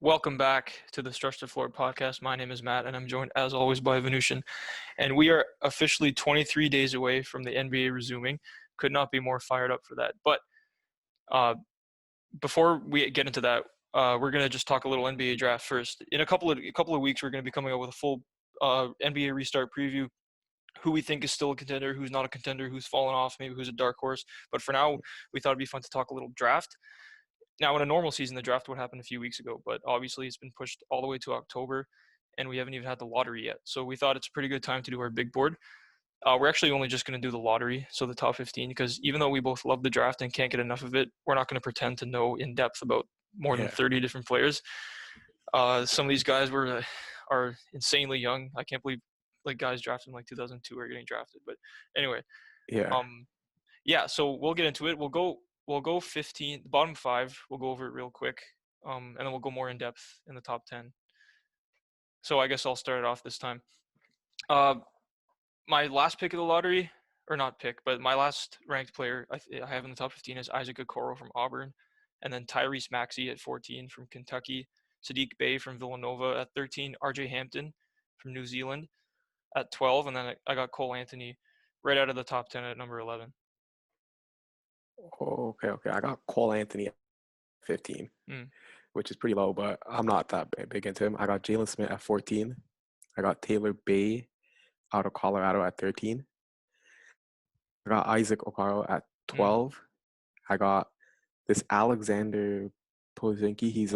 Welcome back to the Stretch the Floor podcast. My name is Matt, and I'm joined, as always, by Venush. And we are officially 23 days away from the NBA resuming. Could not be more fired up for that. But uh, before we get into that, we're going to just talk a little NBA draft first. In a couple of weeks, we're going to be coming up with a full NBA restart preview. Who we think is still a contender, who's not a contender, who's fallen off, maybe who's a dark horse. But for now, we thought it'd be fun to talk a little draft. Now, in a normal season, the draft would happen a few weeks ago, but obviously it's been pushed all the way to October, and we haven't even had the lottery yet. So we thought it's a pretty good time to do our big board. We're actually only just going to do the lottery, so the top 15, because even though we both love the draft and can't get enough of it, we're not going to pretend to know in depth about more than 30 different players. Some of these guys are insanely young. I can't believe guys drafted in 2002 are getting drafted. But anyway, so we'll get into it. We'll go 15, the bottom 5. We'll go over it real quick, and then we'll go more in depth in the top 10. So I guess I'll start it off this time. My last pick of the lottery, or not pick, but my last ranked player I have in the top 15 is Isaac Okoro from Auburn, and then Tyrese Maxey at 14 from Kentucky, Sadiq Bey from Villanova at 13, RJ Hampton from New Zealand at 12, and then I got Cole Anthony right out of the top 10 at number 11. Oh, okay. I got Cole Anthony at 15, which is pretty low, but I'm not that big into him. I got Jalen Smith at 14. I got Taylor Bay out of Colorado at 13. I got Isaac Okoro at 12. I got this Alexander Pozinski.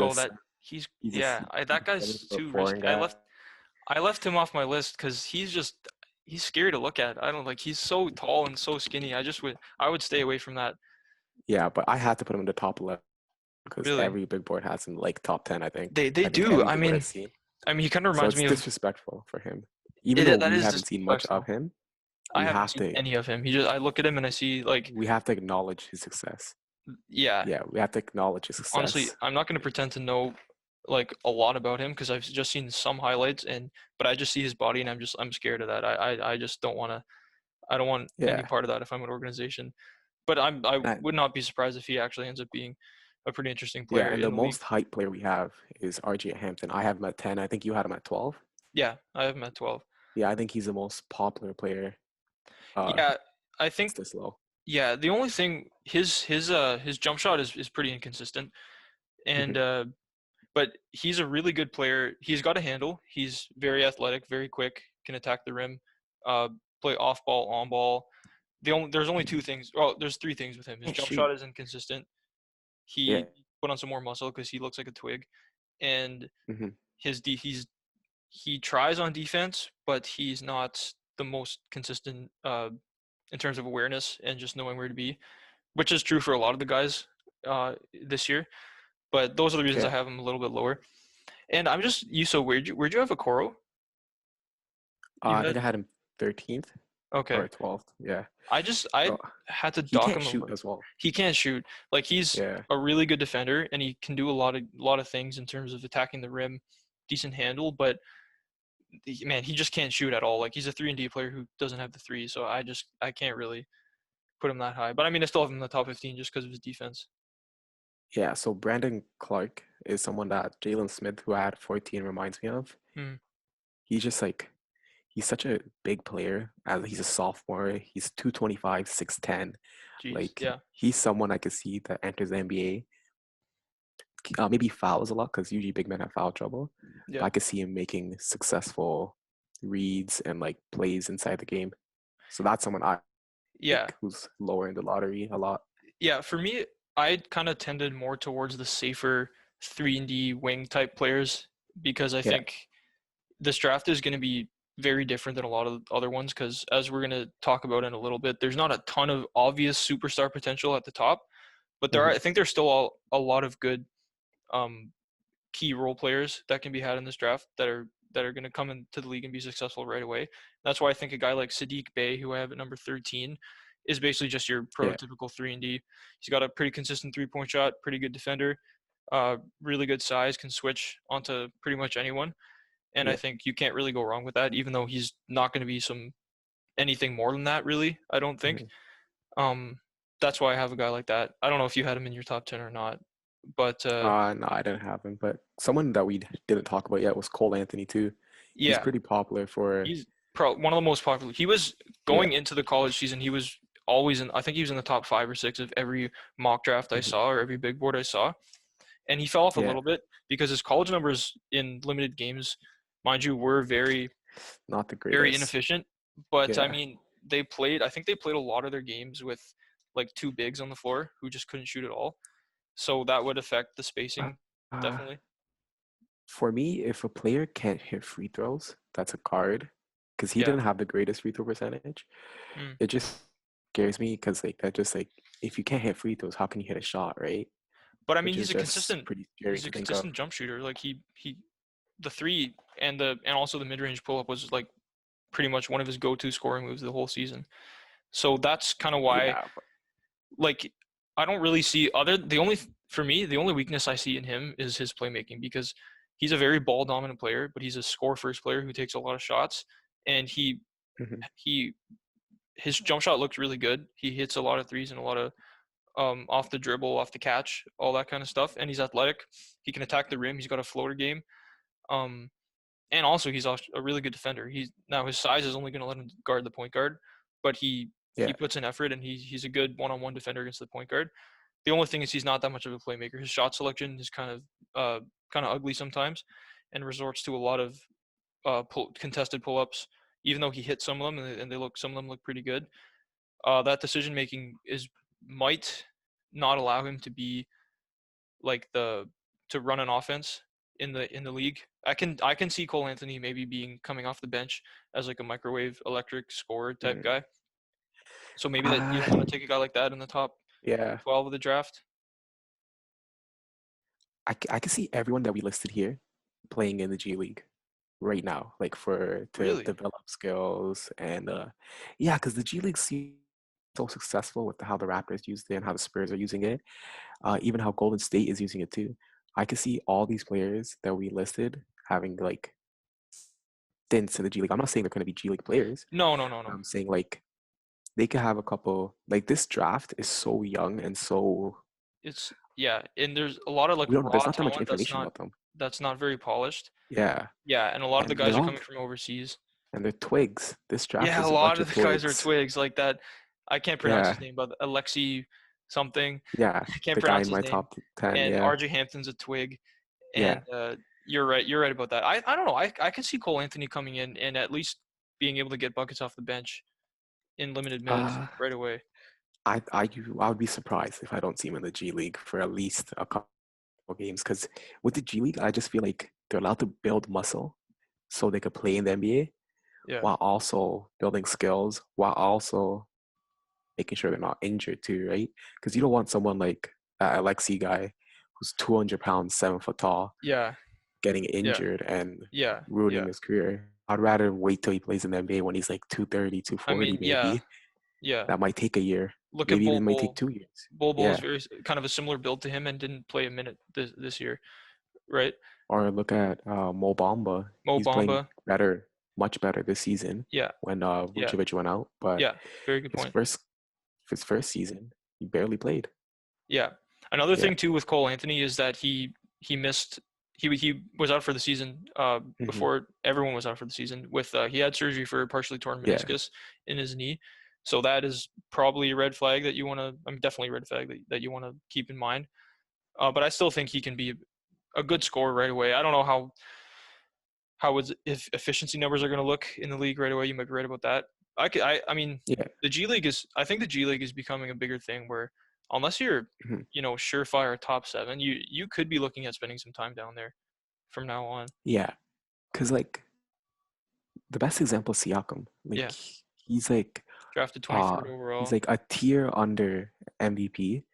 That guy's too risky. I left him off my list because he's scary to look at. He's so tall and so skinny. I would stay away from that. Yeah, but I had to put him in the top 11 because every big board has him top 10. I think they do. I mean, he kind of reminds me of. It's disrespectful for him, even though we haven't seen much of him. I haven't seen any of him. I look at him and I see we have to acknowledge his success. Yeah, we have to acknowledge his success. Honestly, I'm not going to pretend to know a lot about him because I've just seen some highlights but I just see his body and I'm scared of that. I just don't want to. I don't want any part of that if I'm an organization. But I would not be surprised if he actually ends up being a pretty interesting player. Yeah, and the most hyped player we have is RJ Hampton. I have him at 10. I think you had him at 12. Yeah, I have him at 12. Yeah, I think he's the most popular player. I think this low. Yeah, the only thing his jump shot is pretty inconsistent, and but he's a really good player. He's got a handle. He's very athletic, very quick, can attack the rim, play off ball, on ball. There's only two things. Oh, there's three things with him. His jump shot is inconsistent. He put on some more muscle because he looks like a twig, and he tries on defense, but he's not the most consistent in terms of awareness and just knowing where to be, which is true for a lot of the guys this year. But those are the reasons I have him a little bit lower. And I'm just so where'd you have Okoro? I think I had him 13th. Okay. Or 12th. Yeah. I had to dock him. He can't shoot as well. He can't shoot. He's a really good defender, and he can do a lot of things in terms of attacking the rim, decent handle, but man, he just can't shoot at all. He's a 3-and-D player who doesn't have the three, so I can't really put him that high. But I mean, I still have him in the top 15 just because of his defense. Yeah, so Brandon Clark is someone that Jalen Smith, who I had 14, reminds me of. He's just he's such a big player. He's a sophomore. He's 225, 6'10". Jeez, he's someone I could see that enters the NBA. Maybe fouls a lot because usually big men have foul trouble. Yeah. But I could see him making successful reads and plays inside the game. So that's someone I think who's lower in the lottery a lot. Yeah, for me, I kind of tended more towards the safer 3-and-D wing type players because I think this draft is going to be very different than a lot of the other ones because as we're going to talk about in a little bit, there's not a ton of obvious superstar potential at the top, but I think there's still a lot of good key role players that can be had in this draft that are going to come into the league and be successful right away. That's why I think a guy like Sadiq Bey, who I have at number 13, is basically just your prototypical 3-and-D. He's got a pretty consistent three-point shot, pretty good defender, really good size, can switch onto pretty much anyone. And I think you can't really go wrong with that, even though he's not going to be anything more than that, really, I don't think. That's why I have a guy like that. I don't know if you had him in your top 10 or not. But No, I didn't have him. But someone that we didn't talk about yet was Cole Anthony too. He's yeah, pretty popular for he's one of the most popular. He was yeah. going into the college season. He was always in. I think he was in the top 5 or 6 of every mock draft I Mhm. saw or every big board I saw. And he fell off a Yeah, little bit because his college numbers in limited games, mind you, were very, not the very greatest. inefficient. But I Yeah. mean, I think they played a lot of their games with like two bigs on the floor who just couldn't shoot at all. So that would affect the Uh, spacing, uh, definitely. for me, if a player can't hit free throws, that's a card. Because he Yeah. didn't have the greatest free throw percentage. Mm. It just scares me because like that just like if you can't hit free throws, how can you hit a shot, right? But I mean, Which is just pretty scary he's a to think of. consistent jump shooter. Like he the three and also the mid range pull up was like pretty much one of his go to scoring moves the whole season. So that's kind of why, Yeah, like, I don't really see other the only for me the only weakness I see in him is his playmaking because he's a very ball dominant player, but he's a score first player who takes a lot of shots, and hmm he his jump shot looks really good. He hits a lot of threes and a lot of off the dribble, off the catch, all that kind of stuff, and he's athletic. He can attack the rim. He's got a floater game. Um, and also he's a really good defender. He's now his size is only going to let him guard the point guard, but he yeah. puts in effort and he's a good one-on-one defender against the point guard. The only thing is he's not that much of a playmaker. His shot selection is kind of ugly sometimes, and resorts to a lot of contested pull-ups. Even though he hits some of them and some of them look pretty good, that decision making is might not allow him to be like the to run an offense in the league. I can see Cole Anthony maybe being coming off the bench as like a microwave electric scorer type Mm. guy. So maybe that you Uh, don't want to take a guy like that in the top yeah. 12 of the draft. I can see everyone that we listed here playing in the G League right now, like for to Really? develop skills and yeah, because the G League seems so successful with how the Raptors used it and how the Spurs are using it, even how Golden State is using it too. I can see all these players that we listed having like stints in the G League. I'm not saying they're going to be G League players, No, no, no, but no. I'm saying like they could have a couple. Like this draft is so young and so It's yeah, and there's a lot of like we don't. There's raw not that much talent information about them. that's not very polished. Yeah, Yeah, and a lot of the and they're guys are all coming from overseas. and they're twigs. This draft Yeah, a is a lot bunch of of the guys are twigs. twigs like that. I can't pronounce his Yeah, name, but Alexi something. yeah. I can't The guy pronounce in his my name. top 10. And Yeah, RJ Hampton's a twig. And yeah. you're right. You're right about that. I don't know. I can see Cole Anthony coming in and at least being able to get buckets off the bench in limited minutes Uh, right away. I would be surprised if I don't see him in the G League for at least a couple games because with the G League, I just feel like they're allowed to build muscle so they could play in the NBA Yeah. while also building skills, while also making sure they're not injured too, right? Because you don't want someone like that Alexi guy who's 200 pounds, 7 foot tall, Yeah. getting Yeah. injured and Yeah. ruining Yeah. his career. I'd rather wait till he plays in the NBA when he's like 230, I 240 mean, yeah. maybe. Yeah. That might take a year. Look at Maybe Bol even might take Bol. 2 years. Bol Bol is Yeah. very kind of a similar build to him and didn't play a minute this year, right? Or look at Mo Bamba. Mo He's playing Bamba. better, much better this season Yeah. when Yeah. Vucevic went out. But Yeah. Very good his point. first his first season, he barely played. Yeah. Another Yeah. thing too with Cole Anthony is that he missed he was out for the season hmm before everyone was out for the season with he had surgery for a partially torn Yeah. meniscus in his knee. So that is probably a red flag that you want to I mean definitely a red flag that you want to keep in mind. But I still think he can be a good scorer right away. I don't know if efficiency numbers are going to look in the league right away. You might be right about that. I mean, Yeah. the G League is. I think the G League is becoming a bigger thing where unless you're, hmm surefire top seven, you could be looking at spending some time down there from now on. Yeah. Because like the best example is Siakam. Yeah, Like he's like drafted uh 23rd he's overall. like a tier under MVP,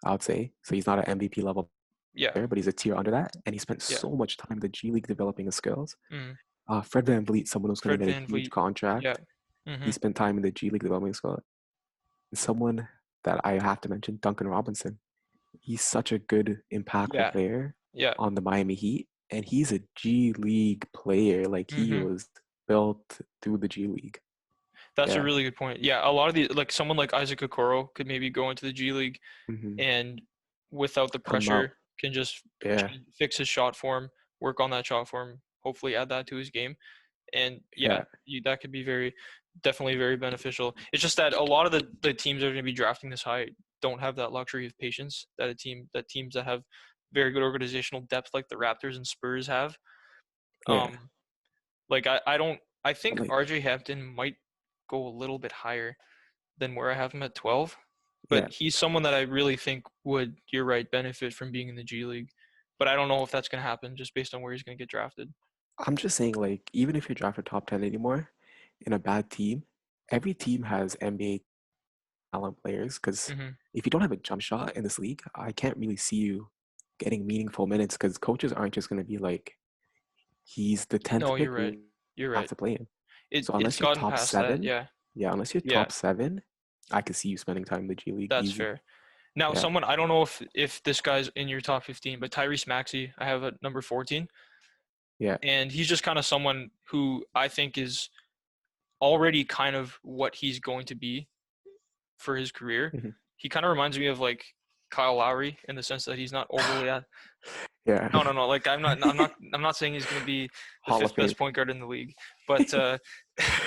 I would say. So he's not an MVP level Yeah, player, but he's a tier under that. And he spent yeah. so much time in the G League developing his skills. Mm. Fred VanVleet, someone who's going Fred to get a Van huge Vliet. Yeah. contract. He Mhm. spent time in the G League developing his skills. And someone that I have to mention, Duncan Robinson. He's such a good, impactful Yeah. player Yeah. on the Miami Heat. And he's a G League player. Like he Mhm. was built through the G League. That's a Yeah. really good point. Yeah, a lot of the like someone like Isaac Okoro could maybe go into the G League hmm and without the Come pressure out. can just Yeah. fix his shot form, work on that shot form, hopefully add that to his game. And yeah, that could be definitely very beneficial. It's just that a lot of the teams that are going to be drafting this high don't have that luxury of patience that teams that have very good organizational depth like the Raptors and Spurs have. Yeah. Like I think Like, RJ Hampton might go a little bit higher than where I have him at 12, but yeah. he's someone that I really think would, you're right, benefit from being in the G League. But I don't know if that's going to happen just based on where he's going to get drafted. I'm just saying, like, even if you're drafted top 10 anymore in a bad team, every team has NBA talent players. Because Mm-hmm. if you don't have a jump shot in this league, I can't really see you getting meaningful minutes because coaches aren't just going to be like, he's the 10th No, you're pick, right. we You're have right. to play him. So It's unless you're gotten top past that. seven, Yeah. yeah, unless you're Yeah, top seven, I could see you spending time in the G League that's easy. fair. Now, Yeah, someone, I don't know if this guy's in your top 15, but Tyrese Maxey, I have at number 14, yeah. and he's just kind of someone who I think is already kind of what he's going to be for his career. Hmm. He kind of reminds me of like Kyle Lowry in the sense that he's not overly Yeah. no. Like I'm not saying he's going to be the Hall of fifth Fame. best point guard in the league, but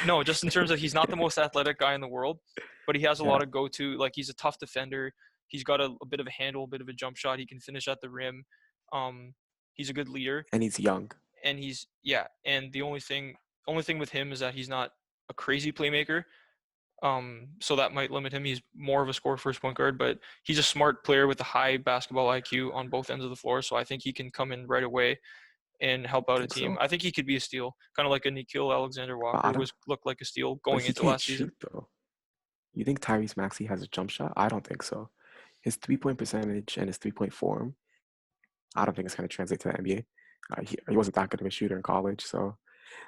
no, just in terms of he's not the most athletic guy in the world, but he has a Yeah. lot of go-to. Like he's a tough defender. He's got a bit of a handle, a bit of a jump shot. He can finish at the rim. Um, he's a good leader, And he's young. and And the only thing with him is that he's not a crazy playmaker. So that might limit him. He's more of a score first point guard, but he's a smart player with a high basketball IQ on both ends of the floor. So I think he can come in right away and help out a Think team. so? I think he could be a steal, kind of like a Nickeil But I Alexander-Walker don't. looked like a steal But going he into can't last season. shoot though. You think Tyrese Maxey has a jump shot? I don't think so. His 3-point percentage and his 3-point form, I don't think it's going to translate to the NBA. He wasn't that good of a shooter in college. So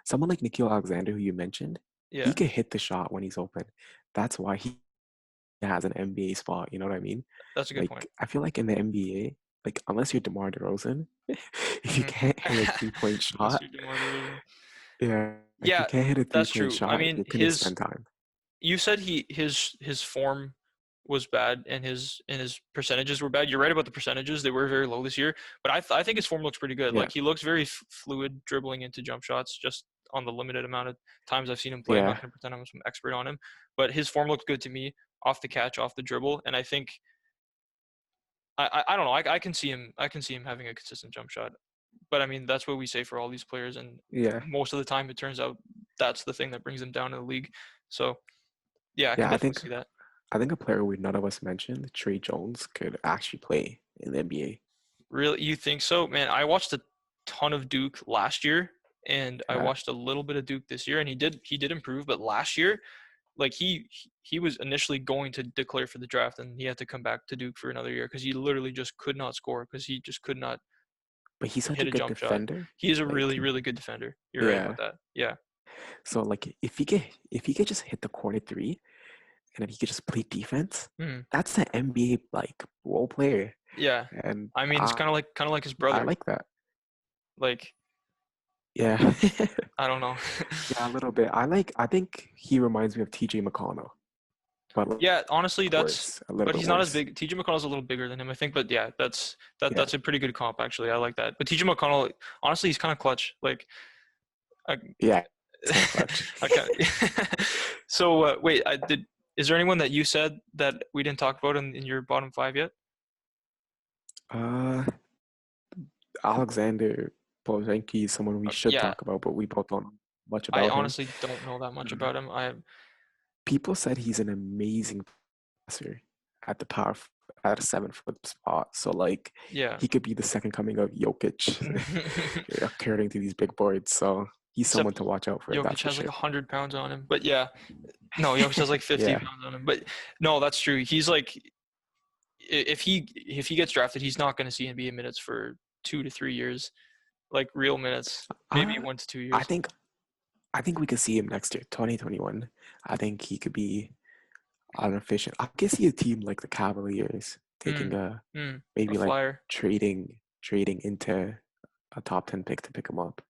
someone like Nickeil Alexander, who you mentioned, he Yeah, can hit the shot when he's open. That's why he has an NBA spot. You know what I mean? that's a good point. Like, I feel like in the NBA, like, unless you're DeMar DeRozan, if you Mm-hmm. can't hit a 3-point Unless shot, you're DeMar DeRozan. yeah, if you Yeah, can't hit a that's 3-point true. I shot, mean, you're going to spend time. you said his form was bad and his percentages were bad. You're right about the percentages; they were very low this year. But I think his form looks pretty good. Yeah, Like he looks very fluid, dribbling into jump shots. Just on the limited amount of times I've seen him play, I'm not yeah, going to pretend I'm some expert on him, but his form looked good to me off the catch, off the dribble, and I think I don't know. I can see him having a consistent jump shot. But I mean, that's what we say for all these players, and yeah, most of the time, it turns out that's the thing that brings them down in the league. So yeah, I can yeah. definitely see that. I think a player we none of us mentioned, Trey Jones, could actually play in the NBA. Really, you think so, man? I watched a ton of Duke last year, and I Yeah, watched a little bit of Duke this year, and he did improve. But last year, like he was initially going to declare for the draft, and he had to come back to Duke for another year because he literally just could not score because he just could not but he's such hit a a good jump shot. defender. He is a Like, really really good defender. You're right yeah. about that. Yeah. So like, if he could just hit the corner three, and if he could just play defense, Mhm. that's an NBA like role player, Yeah. and I mean, it's kind of like his I brother. like that. Like, Yeah, I don't know. yeah, a little bit. I think he reminds me of T.J. McConnell, but like, Yeah, honestly, worse, a little but bit he's not as worse. big. TJ McConnell's a little bigger than him, I think. But yeah, that's that. Yeah, That's a pretty good comp, actually. I like that. But TJ McConnell, honestly, he's kind of clutch. Like, I, yeah, it's kind of clutch. I kind So wait, I did. Is there anyone that you said that we didn't talk about in your bottom five yet? uh, Alexander Polanski is someone we should Yeah, talk about, but we both don't know much I about him. honestly don't know that much Mm. about him. People said he's an amazing passer at the at a 7-foot spot. So like Yeah. he could be the second coming of Jokic, according to these big boards. So he's someone Except to watch out for. Jokic That's for has like sure. 100 pounds on him. But yeah, no, Jokic has like 50 Yeah, pounds on him. But no, that's true. He's like if he gets drafted, he's not going to see NBA minutes for 2 to 3 years, like real minutes, maybe uh, 1 to 2 years. I think I think we could see him next year, 2021. I think he could be unefficient. I could see a team like the Cavaliers taking Mm, a a maybe like flyer. trading into a top 10 pick to pick him up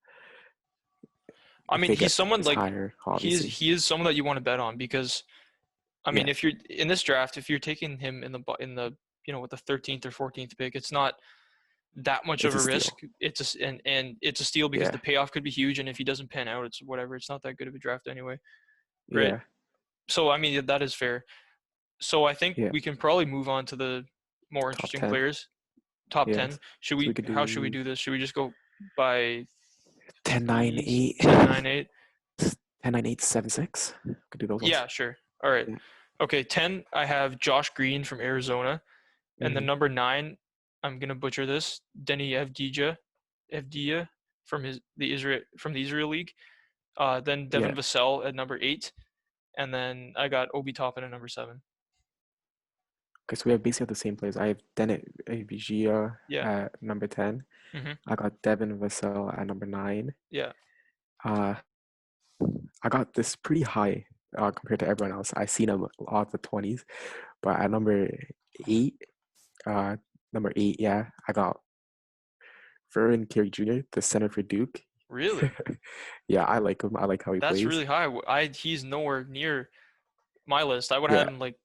I if mean, they he's get someone this like higher, obviously. he is someone that you want to bet on because I mean, Yeah, if you're in this draft, if you're taking him in the with the 13th or 14th pick, it's not that much It's of a a steal. risk. And it's a steal because Yeah. the payoff could be huge, and if he doesn't pan out, it's whatever. It's not that good of a draft anyway, right? Yeah. So I mean that is fair. So I think Yeah. we can probably move on to the more Top interesting 10. players. Top Yes. 10. Should So we we? could How should we do do this? Should we just go by 10, 9, threes? 8. 10, 9, 8. 10, 9, 8, 7, 6. Could do those ones. Yeah, sure. All right. Yeah. Okay, 10. I have Josh Green from Arizona, and then Mm-hmm. number 9. I'm gonna butcher this. Denny Evdia from the Israel League. Then Yeah. Devin Vassell at number 8, and then I got Obi Toppin at number 7. Okay, so we have basically the same players. I have Dennett Vigia Yeah. at number 10. Mhm. I got Devin Vassell at number 9. Yeah. Uh, I got this pretty high compared to everyone else. I seen him a lot of the 20s, but at eight, uh, number 8, yeah, I got Vernon Carey Jr., the center for Duke. Really? Yeah, I like him. I like how he That's plays. really high. He's nowhere near my list. I would have Yeah, had him like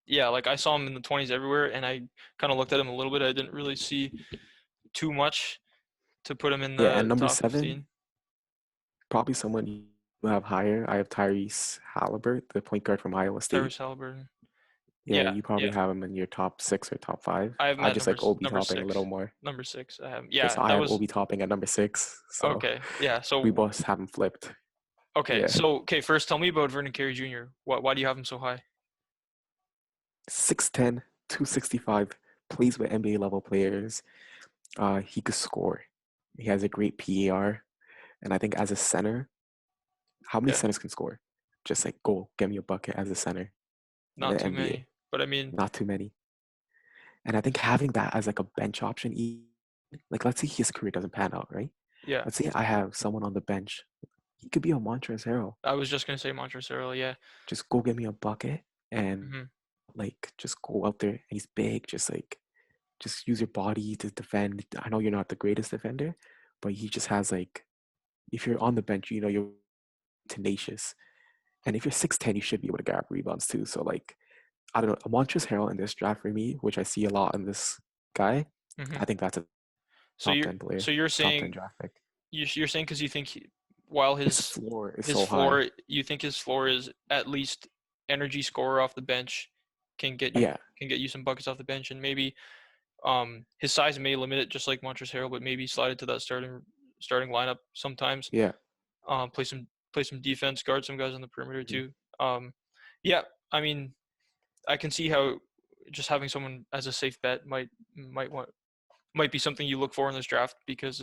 yeah, like I saw him in the 20s everywhere, and I kind of looked at him a little bit. I didn't really see too much to put him in yeah, and the number top 7, 15. probably someone you have higher. I have Tyrese Halliburton, the point guard from Iowa State. Tyrese Halliburton. Yeah, Yeah, you probably yeah. have him in your top 6 or top 5. I have him I at just like Obi number topping a little 6. more. Number 6. I have Okay, yeah. so I That have was Obi topping at number 6. So okay. Yeah. we So both have him flipped. okay. Yeah, So okay. First, tell me about Vernon Carey Jr. Why do you have him so high? 6'10", 265, plays with NBA level players. He could score. He has a great PAR. And I think as a center, how many Yeah, centers can score? Just like go get me a bucket as a center in not the too NBA. many. But I mean, Not too many. And I think having that as like a bench option, like let's say his career doesn't pan out, right? yeah. Let's say I have someone on the bench. He could be a Montrezl Harrell. I was just gonna say Montrezl. Yeah. Just go get me a bucket and Hmm. like just go out there and he's big, just use your body to defend. I know you're not the greatest defender, but he just has like if you're on the bench, you're tenacious. And if you're 6'10", you should be able to grab rebounds too. So like I don't know, a Montrezl Harrell in this draft for me, which I see a lot in this guy, Hmm. I think that's a So top you're 10 player, so you're top 10 saying draft pick. you're saying because you think while His floor is his so high. floor, you think his floor is at least energy scorer off the bench, can get Yeah, you some buckets off the bench, and maybe his size may limit it just like Montrezl Harrell, but maybe slide it to that starting lineup sometimes. yeah, Play some defense, guard some guys on the perimeter mhm, too. Yeah, I mean, I can see how just having someone as a safe bet might be something you look for in this draft because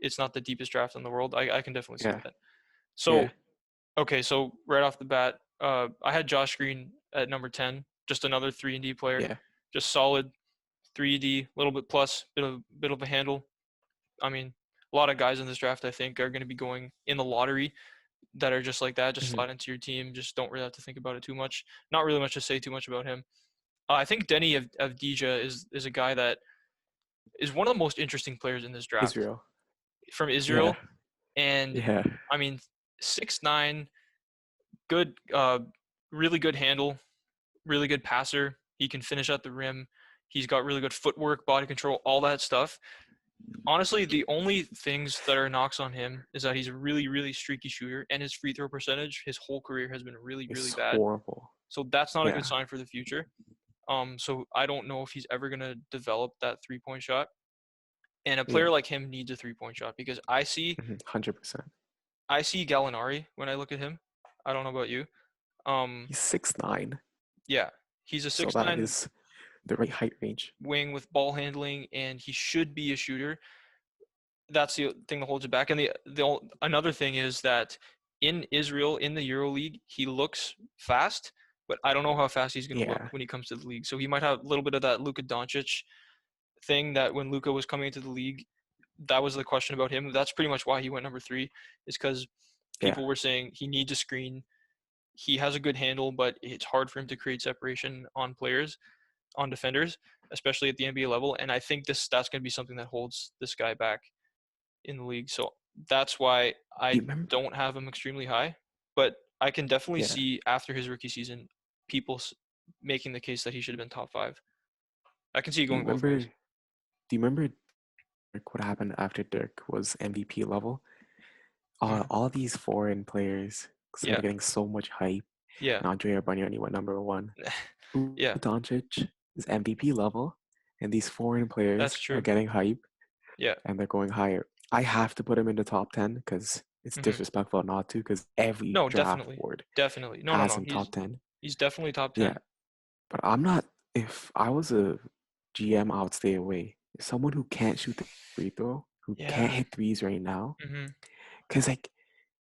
it's not the deepest draft in the world. I can definitely see yeah, that. yeah, So okay, so right off the bat, I had Josh Green at number 10, just another 3-and-D player, yeah, just solid 3-D, a little bit plus, bit of a handle. I mean, a lot of guys in this draft I think are going to be going in the lottery that are just like that, just mhm, slide into your team, just don't really have to think about it too much. Not really much to say too much about him. I think Denny Avdija is a guy that is one of the most interesting players in this draft Israel. from Yeah, Israel, and yeah, I mean 6'9", good, really good handle, really good passer. He can finish at the rim. He's got really good footwork, body control, all that stuff. Honestly, the only things that are knocks on him is that he's a really, really streaky shooter, and his free throw percentage his whole career has been really, really it's bad. horrible. So that's not a good Yeah, sign for the future. So I don't know if he's ever gonna develop that 3-point shot. And a yeah, player like him needs a 3-point shot because 100%. I see Gallinari when I look at him. I don't know about you. Um, He's 6'9", yeah, he's a so that 6'9" is the right height range. wing with ball handling, and he should be a shooter. That's the thing that holds it back. And another thing is that in Israel, in the EuroLeague, he looks fast, but I don't know how fast he's going to look Yeah, when he comes to the league. So he might have a little bit of that Luka Doncic thing that when Luka was coming into the league, that was the question about him. That's pretty much why he went number 3, is because yeah, people were saying he needs a screen. He has a good handle, but it's hard for him to create separation on players, on defenders, especially at the NBA level. And I think that's going to be something that holds this guy back in the league. So that's why do you I remember? don't have him extremely high. But I can definitely Yeah, see after his rookie season, people making the case that he should have been top 5. I can see it do you going both remember? ways. Do you remember what happened after Dirk was MVP level. Mm. All these foreign players Yeah. started getting so much hype, Yeah. and Andre Bargnani went number one. Yeah. Doncic is MVP level, and these foreign players That's are true. getting hype, Yeah. and they're going higher. I have to put him in the top 10 because it's Hmm. disrespectful not to, because every No, draft definitely. board Definitely. No, no, has no. him top 10. He's definitely top Yeah, 10. but I'm not. If I was a GM, I would stay away. Someone who can't shoot the free throw, who can't Yeah. hit threes right now, Hmm. because like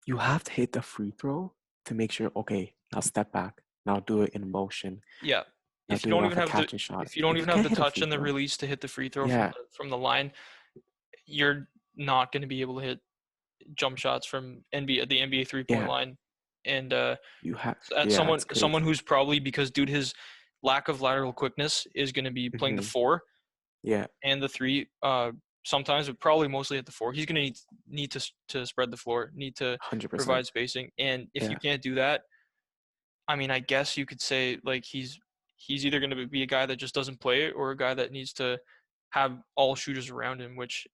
you have to hit the free throw to make sure. Okay, now step back. Now do it in motion. Yeah. Now If you do it don't off even a have the catch and shot. if you don't If you even have can't the hit a touch free and the throw, release to hit the free throw yeah, from the line, you're not going to be able to hit jump shots from the NBA 3-point yeah, line. And you have. at Yeah, someone it's someone crazy. who's probably, because due to his lack of lateral quickness, is going to be playing the Hmm. 4 Yeah, and the 3 sometimes, but probably mostly at the 4. He's going to need to spread the floor, need to 100%. provide spacing, and if you Yeah, can't do that, I mean, I guess you could say like he's either going to be a guy that just doesn't play it, or a guy that needs to have all shooters around him, which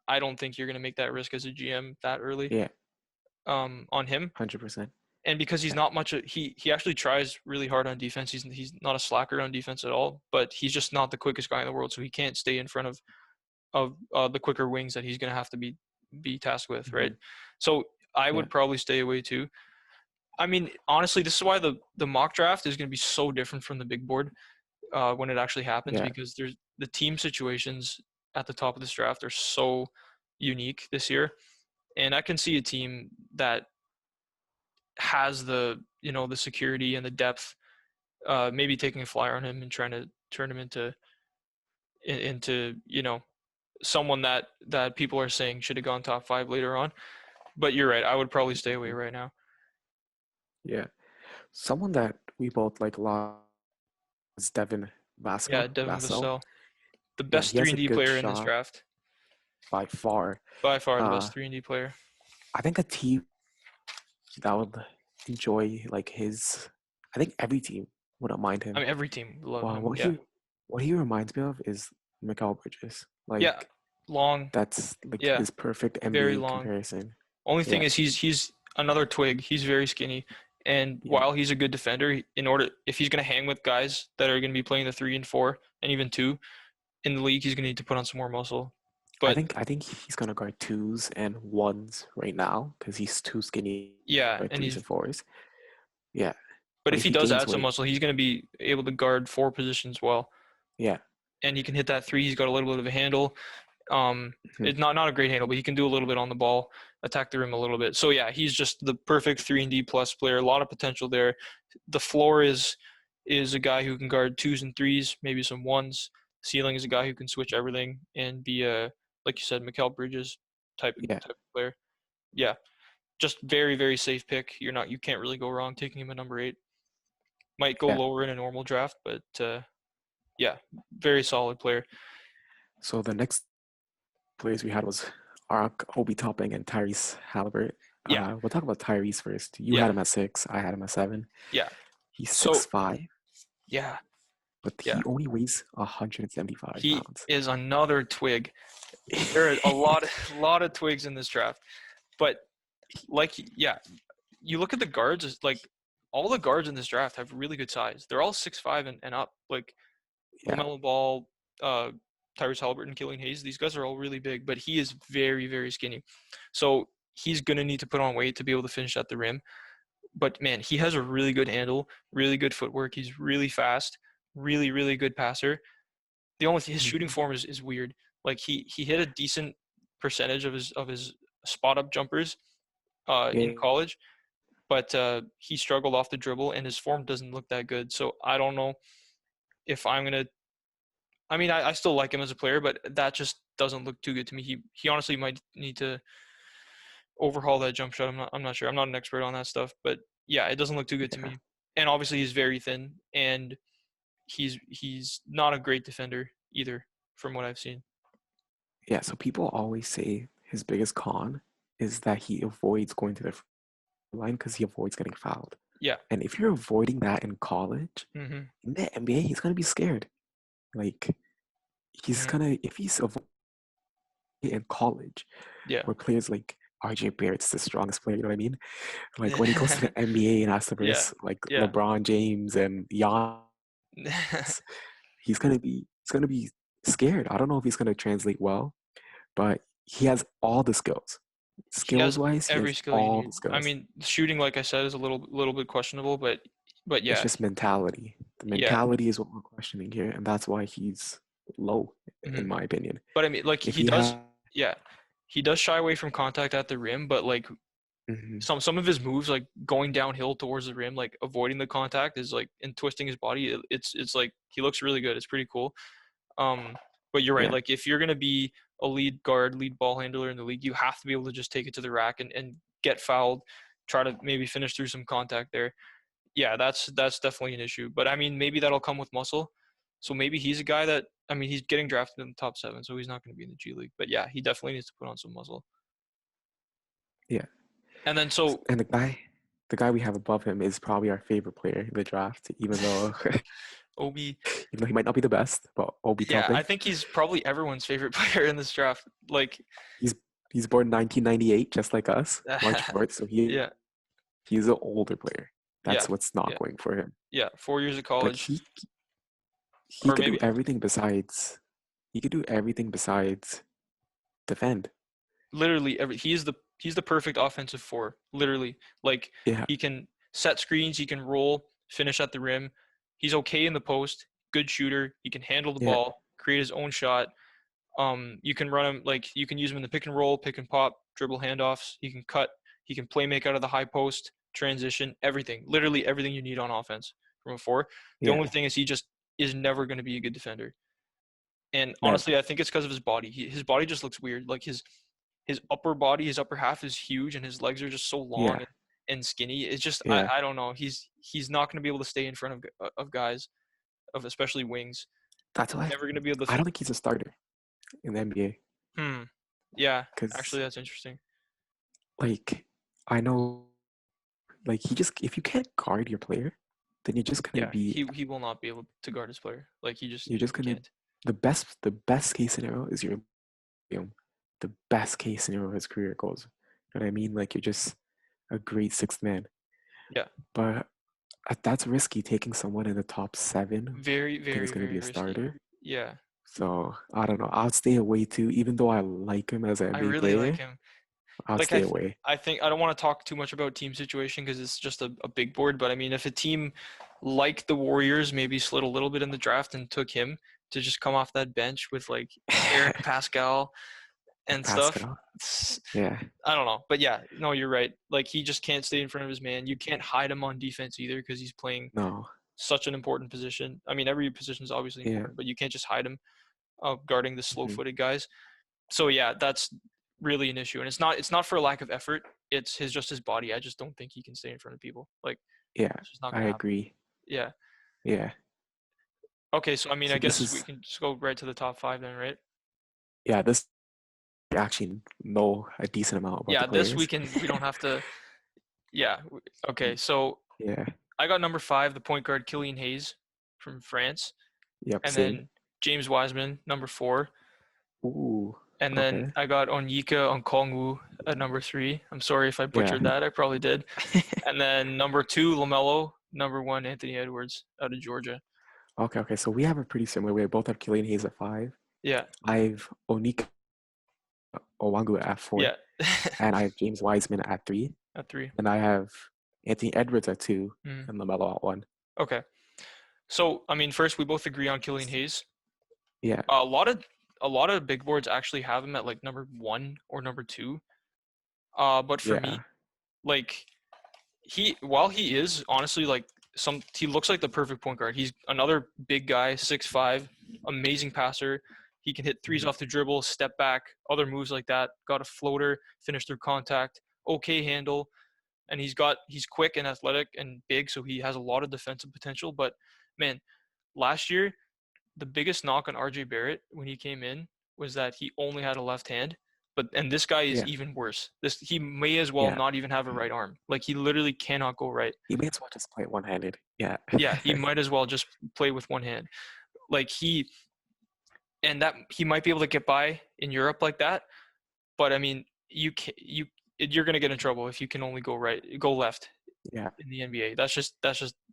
I don't think you're going to make that risk as a GM that early yeah, on him. 100%. And because he's Yeah, not much, he actually tries really hard on defense. He's not a slacker on defense at all, but he's just not the quickest guy in the world, so he can't stay in front of the quicker wings that he's going to have to be tasked with, right? hmm, So I yeah, would probably stay away too. I mean, honestly, this is why the mock draft is going to be so different from the big board when it actually happens, yeah. because there's the team situations at the top of this draft are so unique this year, and I can see a team that has the security and the depth, maybe taking a flyer on him and trying to turn him into someone that people are saying should have gone top 5 later on. But you're right, I would probably stay away Hmm. right now. Yeah. Someone that we both like a lot is Devin Yeah, Vassell. Devin Vassell. Vassell, the Yeah, best he 3 has a and D good player in this shot draft, by far. by far the Uh, best 3 and D player. I think a team that would enjoy like his, I think every team wouldn't mind I him. mean, every team would love Well, him. Yeah. what he reminds me of is Mikal Bridges. Yeah. Like Long. that's like Yeah. his perfect Very NBA long. comparison. Only thing Yeah, is he's another twig. He's very skinny, and yeah. while he's a good defender, if he's going to hang with guys that are going to be playing the 3 and 4 and even 2 in the league, he's going to need to put on some more muscle. But I think he's gonna guard twos and ones right now because he's too skinny yeah, for and threes he's and fours. Yeah, but but if if he he does gains add some weight, muscle, he's going to be able to guard 4 positions well, yeah, and he can hit that 3. He's got a little bit of a handle. mhm, It's not a great handle, but he can do a little bit on the ball, attack the rim a little bit. So yeah, he's just the perfect 3 and D plus player. A lot of potential there. The floor is a guy who can guard twos and threes, maybe some ones. Ceiling is a guy who can switch everything and be a, like you said, Mikal Bridges yeah, type of player. Yeah, just very very safe pick. You can't really go wrong taking him at number 8. Might go yeah. lower in a normal draft, but yeah, very solid player. So the next players we had was Arak, Obi Topping, and Tyrese Halliburton. Yeah, We'll talk about Tyrese first. You had yeah, him at 6. I had him at 7. yeah. He's So 6'5", yeah, but yeah. he only weighs 175 He pounds. is another twig. There are a lot, lot of twigs in this draft, but like, yeah, you look at the guards. It's like all the guards in this draft have really good size. They're all 6'5" and up. Like Yeah, LaMelo Ball, uh, Tyrese Halliburton, Killian Hayes. These guys are all really big, but he is very very skinny. So he's gonna need to put on weight to be able to finish at the rim. But man, he has a really good handle, really good footwork. He's really fast, really really good passer. The only his shooting mhm, form is weird. Like he hit a decent percentage of his spot up jumpers in yeah, college, but he struggled off the dribble and his form doesn't look that good. So I don't know if I'm gonna. I mean, I still like him as a player, but that just doesn't look too good to me. He honestly might need to overhaul that jump shot. I'm not sure. I'm not an expert on that stuff, but yeah, it doesn't look too good to yeah, me. And obviously he's very thin and he's not a great defender either, from what I've seen. yeah. So people always say his biggest con is that he avoids going to the free line because he avoids getting fouled. Yeah. And if you're avoiding that in college, Mhm. in the NBA, he's gonna be scared. Like he's Mhm. gonna if he's avoiding in college, Yeah. where players like RJ Barrett's the strongest player, you know what I mean? Like when he goes to the NBA and has to Yeah. verse like Yeah. LeBron James and Giannis, he's gonna be scared. I don't know if he's gonna translate well, but he has all the skills. He Skills has wise, he every has skill you all the need. I skills. mean, shooting, like I said, is a little bit questionable, but It's yeah, just mentality. The yeah. mentality is what we're questioning here, and that's why he's low, Hmm. in my opinion. But I mean, like If he he does, had, yeah, he does shy away from contact at the rim, but like mhm, some of his moves, like going downhill towards the rim, like avoiding the contact, is like and twisting his body. It's like he looks really good. It's pretty cool. Um, but you're right. yeah, Like if you're gonna be a lead guard, lead ball handler in the league, you have to be able to just take it to the rack and get fouled, try to maybe finish through some contact there. Yeah, that's definitely an issue. But I mean, maybe that'll come with muscle. So maybe he's a guy that I mean, he's getting drafted in the top 7, so he's not going to be in the G League. But yeah, he definitely needs to put on some muscle. yeah. And then so And the guy we have above him is probably our favorite player in the draft, even though Obi, even though he might not be the best, but Obi yeah, I Toppin. think he's probably everyone's favorite player in this draft. Like, He's he's born 1998, just like us, March 4th. So yeah, he's an older player. yeah, That's what's not yeah, going for him. yeah. 4 years of But college, he or could do maybe everything besides defend. literally every. He's the perfect offensive four. Literally, like Yeah, he can set screens, he can roll, finish at the rim. He's okay in the post. Good shooter. He can handle the yeah, ball, create his own shot. You can run him like you can use him in the pick and roll, pick and pop, dribble handoffs. He can cut. He can play make out of the high post, transition, everything. Literally everything you need on offense from a four. The yeah. only thing is he just is never going to be a good defender. And honestly, Never. I think it's because of his body. His body just looks weird. Like his upper body, his upper half is huge, and his legs are just so long Yeah, and skinny. It's just yeah. I don't know. He's not going to be able to stay in front of guys, of especially wings. That's He's why never going to be able to I don't fit. think he's a starter in the NBA. Hmm. Yeah. Because Actually, that's interesting. like I know, like he just if you can't guard your player, then you're just gonna Yeah. be He will not be able to guard his player. Like you're just he gonna can't. the best case scenario is you're him. The best case scenario of his career goes. You know what I mean? Like you're just a great sixth man. Yeah. But that's risky taking someone in the top 7 Very think very is gonna be very a risky. starter. Yeah. So I don't know. I'll stay away too, even though I like him as an I NBA really like player. him. I'll Like stay away. I think I don't want to talk too much about team situation because it's just a big board. But I mean, if a team like the Warriors maybe slid a little bit in the draft and took him to just come off that bench with like Eric Pascal and stuff, Pascal. Yeah. I don't know. But yeah, no, you're right. Like he just can't stay in front of his man. You can't hide him on defense either because he's playing No. such an important position. I mean, every position is obviously Yeah. important, but you can't just hide him guarding the Hmm. slow-footed guys. So yeah, that's really an issue, and it's not for a lack of effort. It's his body. I just don't think he can stay in front of people. Like Yeah. it's just not I gonna happen. agree. Yeah. Yeah. Okay, so I mean, So I this guess we is can just go right to the top 5 then, right? yeah, this I actually know a decent amount about the Yeah, this players. we don't have to. Yeah. Okay, so Yeah. I got number 5, the point guard Killian Hayes from France, Yep, and same. then James Wiseman, number 4, Ooh. and then Okay. I got Onyeka Okongwu at number 3. I'm sorry if I Yeah. butchered that. I probably did. And then number 2, LaMelo. Number 1, Anthony Edwards out of Georgia. Okay. So we have a pretty similar. We both have Killian Hayes at 5. Yeah, I've Onika Owangu at 4, yeah. and I have James Wiseman at 3, At 3. and I have Anthony Edwards at 2, Mm. and LaMelo at 1. Okay. So, I mean, first we both agree on Killian Hayes. Yeah. A lot of big boards actually have him at like number 1 or number 2. But for me, Yeah. like while he is honestly like he looks like the perfect point guard. He's another big guy, 6'5", amazing passer. He can hit threes Mhm. off the dribble, step back, other moves like that. Got a floater, finish through contact, okay handle, and he's quick and athletic and big, so he has a lot of defensive potential. But man, last year the biggest knock on RJ Barrett when he came in was that he only had a left hand. And this guy is Yeah. even worse. He may as well Yeah. not even have a right arm. Like he literally cannot go right. He may as well just play it one-handed. Yeah. Yeah, he might as well just play with one hand. Like and that he might be able to get by in Europe like that. But I mean, you're gonna get in trouble if you can only go left Yeah. in the NBA. That's just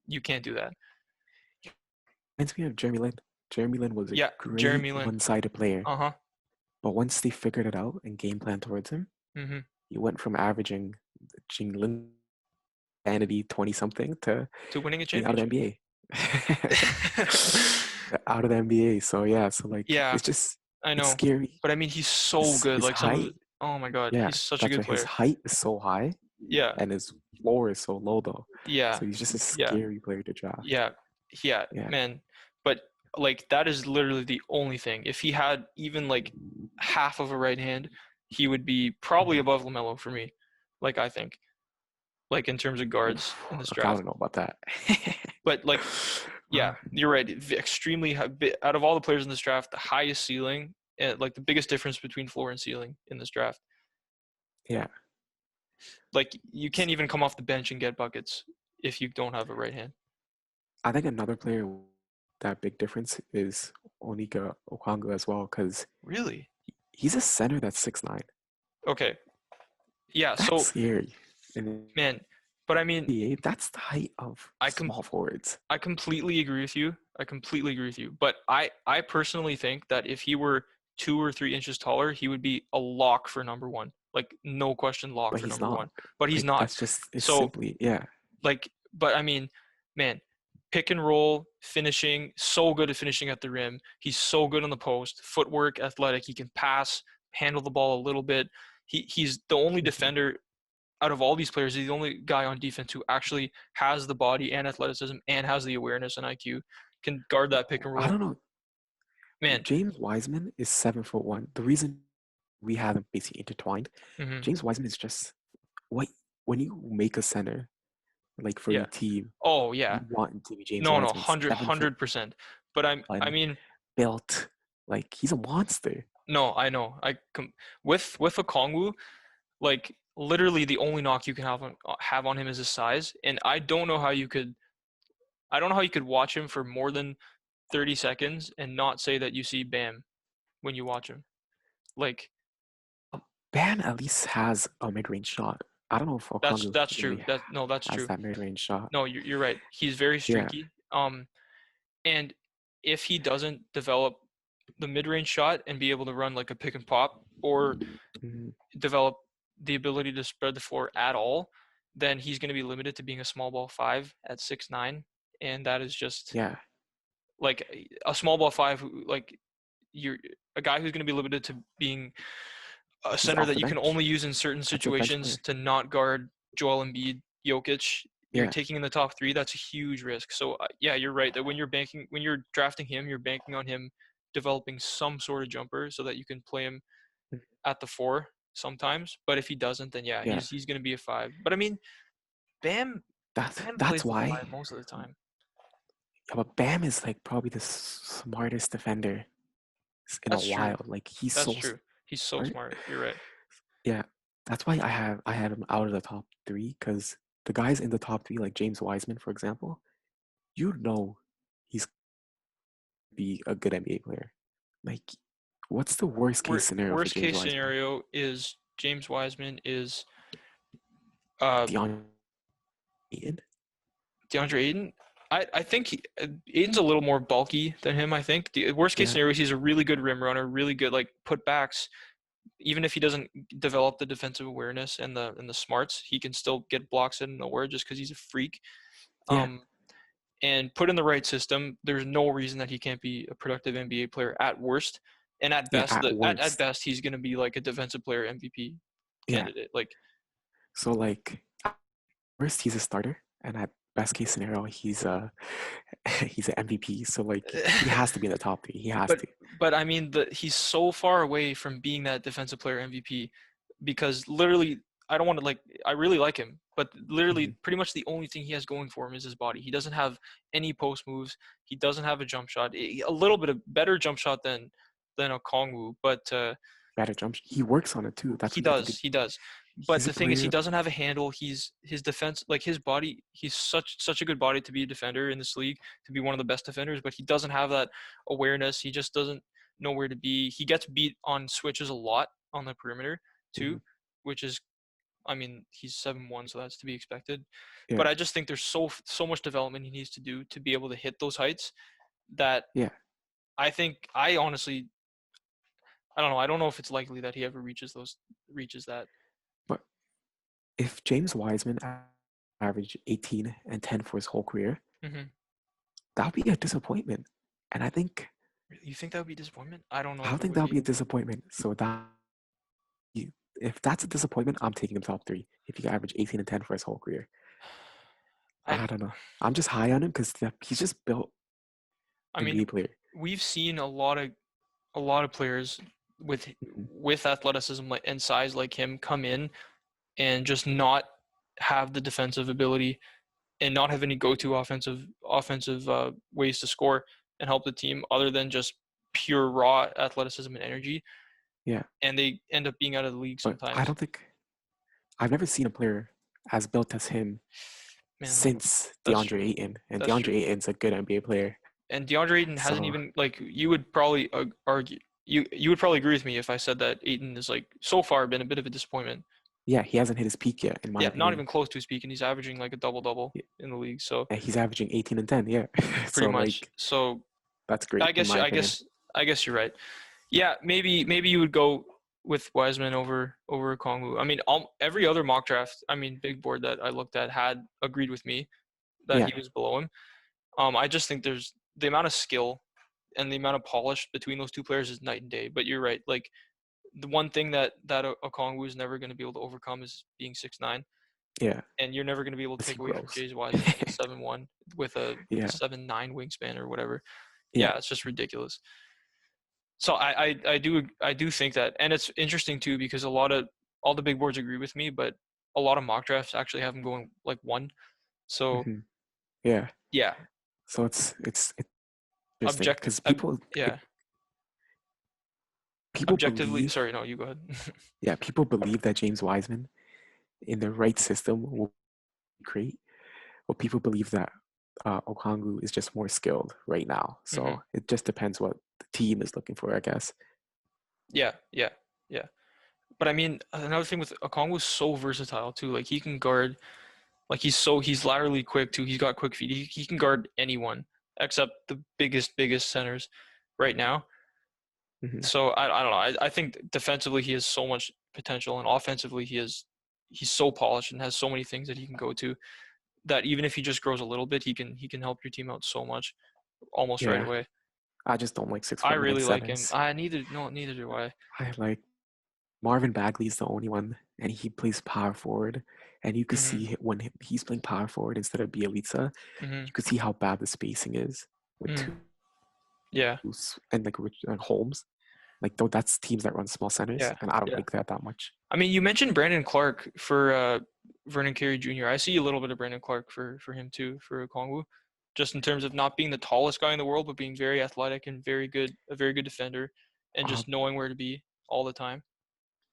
you can't do that. Reminds me of Jeremy Lin. Jeremy Lin was a Yeah, great Jeremy Lin. one-sided player, Uh-huh. but once they figured it out and game plan towards him, Mm-hmm. he went from averaging Jing Lin vanity 20 something to To winning a being out of the championship. NBA. Out of the NBA. So yeah, so like Yeah, it's just I it's know. scary. But I mean, he's so good. His Like some of height, it, oh my God, yeah, he's such a that's good right. His player. height is so high Yeah, and his floor is so low though. yeah, So he's just a yeah, scary player to draft. yeah, yeah, Yeah. man. But like that is literally the only thing. If he had even like half of a right hand, he would be probably above LaMelo for me. Like I think, like in terms of guards Oof, in this okay, I draft. don't know about that. But like, yeah, you're right. Extremely high, out of all the players in this draft, the highest ceiling, and like the biggest difference between floor and ceiling in this draft. Yeah. Like you can't even come off the bench and get buckets if you don't have a right hand. I think another player that big difference is Onika Okongwu as well, because Really? he's a center that's 6'9". Okay. Yeah. That's So, scary. And man, but I mean, NBA, that's the height of I com- small forwards. I completely agree with you. I completely agree with you. But I personally think that if he were 2 or 3 inches taller, he would be a lock for number one. Like no question, lock But for he's number not. one. But he's Like not. that's just it's So simply yeah. like, but I mean, man, pick and roll, finishing, so good at finishing at the rim. He's so good on the post, footwork, athletic. He can pass, handle the ball a little bit. He's the only Mhm. defender out of all these players. He's the only guy on defense who actually has the body and athleticism and has the awareness and IQ, can guard that pick and I roll. don't know. Man, James Wiseman is 7'1". The reason we have them basically intertwined, mm-hmm. James Wiseman is just what when you make a center like for Yeah. your team, Oh you yeah. want him to be James No, Wiseman, 100%. But I 7'1", mean, built like he's a monster. no, I know. With a Kongwu, like literally the only knock you can have on him is his size, and I don't know how you could watch him for more than 30 seconds and not say that you see Bam when you watch him. Like Bam at least has a mid-range shot. I don't know if Okongwu that's really true. That's has true. that mid-range shot. No, you're right. He's very Yeah. streaky. And if he doesn't develop the mid-range shot and be able to run like a pick and pop or Mhm. develop the ability to spread the floor at all, then he's going to be limited to being a small ball five at 6'9", and that is just Yeah. like a small ball five. Like you're a guy who's going to be limited to being a He's center off that the you can bench. only use in certain That's a bench situations player. to not guard Joel Embiid, Jokic. You're Yeah. taking in the top three. That's a huge risk. So yeah, you're right that when you're drafting him, you're banking on him developing some sort of jumper so that you can play him Mhm. at the four sometimes. But if he doesn't, then yeah, Yeah. he's going to be a five. But I mean, Bam Bam That's plays the why. five most of the time. Yeah, but Bam is like probably the smartest defender in a That's true. while. Like he's That's so true. He's so smart. smart. You're right. Yeah, that's why I have him out of the top three because the guys in the top three, like James Wiseman, for example, you know he's gonna be a good NBA player. Like, what's the worst case scenario for Worst James case Wiseman? scenario is James Wiseman is uh DeAndre Ayton? DeAndre Ayton. I think Ayton's a little more bulky than him. I think the worst case Yeah, scenario is he's a really good rim runner, really good like putbacks. Even if he doesn't develop the defensive awareness and the smarts, he can still get blocks in nowhere just because he's a freak. yeah, Um, and put in the right system, there's no reason that he can't be a productive NBA player at worst. And at yeah. best, At at worst, best, he's going to be like a defensive player MVP yeah. candidate. Like, So like, at worst he's a starter, and at best case scenario he's a he's an MVP. So like, he has to be in the top three. He has but to. but I mean, he's so far away from being that defensive player MVP because literally, I don't want to like. I really like him, but literally, Mhm. pretty much the only thing he has going for him is his body. He doesn't have any post moves. He doesn't have a jump shot. A little bit of better jump shot than a Kongwu, but Better jump. He works on it too. That's he what you have to do. does. He does. But He's a the thing is, he player. doesn't have a handle. His defense, like his body. He's such a good body to be a defender in this league, to be one of the best defenders. But he doesn't have that awareness. He just doesn't. know where to be. He gets beat on switches a lot on the perimeter too, which is, I mean, he's 7'1", so that's to be expected. Yeah. But I just think there's so much development he needs to do to be able to hit those heights that Yeah. I think I honestly, I don't know. I don't know if it's likely that he ever reaches that. But if James Wiseman averaged 18 and 10 for his whole career, that would be a disappointment. And I think. You think that would be disappointment? I don't know. I think that would be a disappointment. So if that's a disappointment, I'm taking him top 3. If he can average 18 and 10 for his whole career, I don't know. I'm just high on him because he's just built. I mean, NBA player. We've seen a lot of players with athleticism and size like him come in and just not have the defensive ability and not have any go-to offensive ways to score and help the team other than just pure raw athleticism and energy. Yeah. And they end up being out of the league sometimes. But I don't think I've never seen a player as built as him since DeAndre Ayton. And DeAndre Ayton's a good NBA player. And DeAndre Ayton hasn't even, like, you would probably argue, you would probably agree with me if I said that Ayton is, like, so far been a bit of a disappointment. Yeah, he hasn't hit his peak yet, in my opinion. Not even close to his peak, and he's averaging like a double-double in the league. So and he's averaging 18 and 10, yeah. Pretty much. Like, so that's great. I guess you're right. Yeah, maybe you would go with Wiseman over Okongwu. I mean, every other mock draft, big board that I looked at had agreed with me that he was below him. I just think there's the amount of skill and the amount of polish between those two players is night and day. But you're right. Like, the one thing that Okongwu is never going to be able to overcome is being 6'9". Yeah. And you're never going to be able to take away from James Wiseman at 7'1" with a 7'9" wingspan or whatever. Yeah, it's just ridiculous. So I do think that, and it's interesting too because all the big boards agree with me, but a lot of mock drafts actually have him going like 1. So yeah. So it's objective because people objectively believe, sorry, no, you go ahead. Yeah, people believe that James Wiseman in the right system will be great, but people believe that Okongwu is just more skilled right now. So it just depends what the team is looking for, I guess. Yeah. But I mean, another thing with Okongwu is so versatile too. Like, he can guard, like, he's laterally quick too. He's got quick feet. He can guard anyone except the biggest centers right now. So I don't know. I think defensively he has so much potential, and offensively he's so polished and has so many things that he can go to that even if he just grows a little bit, he can help your team out so much almost right away. I just don't like 6'1". I really like him. Neither do I. I like Marvin Bagley's the only one, and he plays power forward. And you can see when he's playing power forward instead of Bielitsa, you can see how bad the spacing is with two. Yeah. And like Holmes. Like, though, that's teams that run small centers, and I don't like that much. I mean, you mentioned Brandon Clark for Vernon Carey Jr. I see a little bit of Brandon Clark for him too, for Okongwu, just in terms of not being the tallest guy in the world, but being very athletic and a very good defender, and just knowing where to be all the time.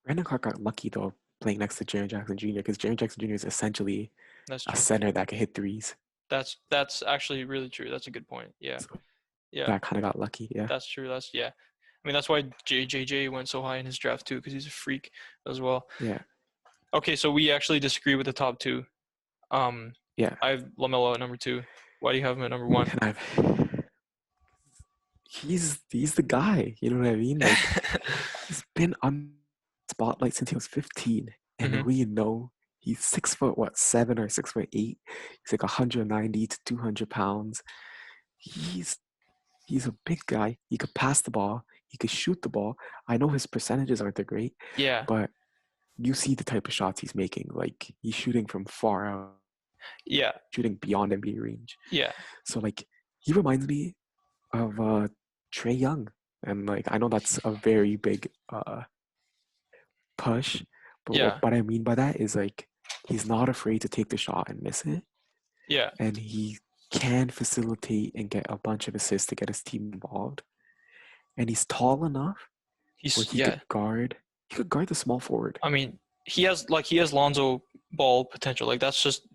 Brandon Clark got lucky though playing next to Jaren Jackson Jr. because Jaren Jackson Jr. is essentially a center that can hit threes. That's actually really true. That's a good point. Yeah. So that kind of got lucky. Yeah. That's true. I mean, that's why JJ went so high in his draft too, because he's a freak as well. Yeah. Okay, so we actually disagree with the top 2. Yeah. I have LaMelo at number 2. Why do you have him at number 1? He's the guy. You know what I mean? Like, he's been on spotlight since he was 15, and we know he's 6'7" or 6'8". He's like 190 to 200 pounds. He's a big guy. He could pass the ball. He could shoot the ball. I know his percentages aren't that great. Yeah. But you see the type of shots he's making. Like, he's shooting from far out. Yeah. Shooting beyond NBA range. Yeah. So, like, he reminds me of Trae Young. And, like, I know that's a very big push. But what I mean by that is, like, he's not afraid to take the shot and miss it. Yeah. And he can facilitate and get a bunch of assists to get his team involved. And he's tall enough where he could guard. He could guard the small forward. I mean, he has Lonzo Ball potential. Like, that's just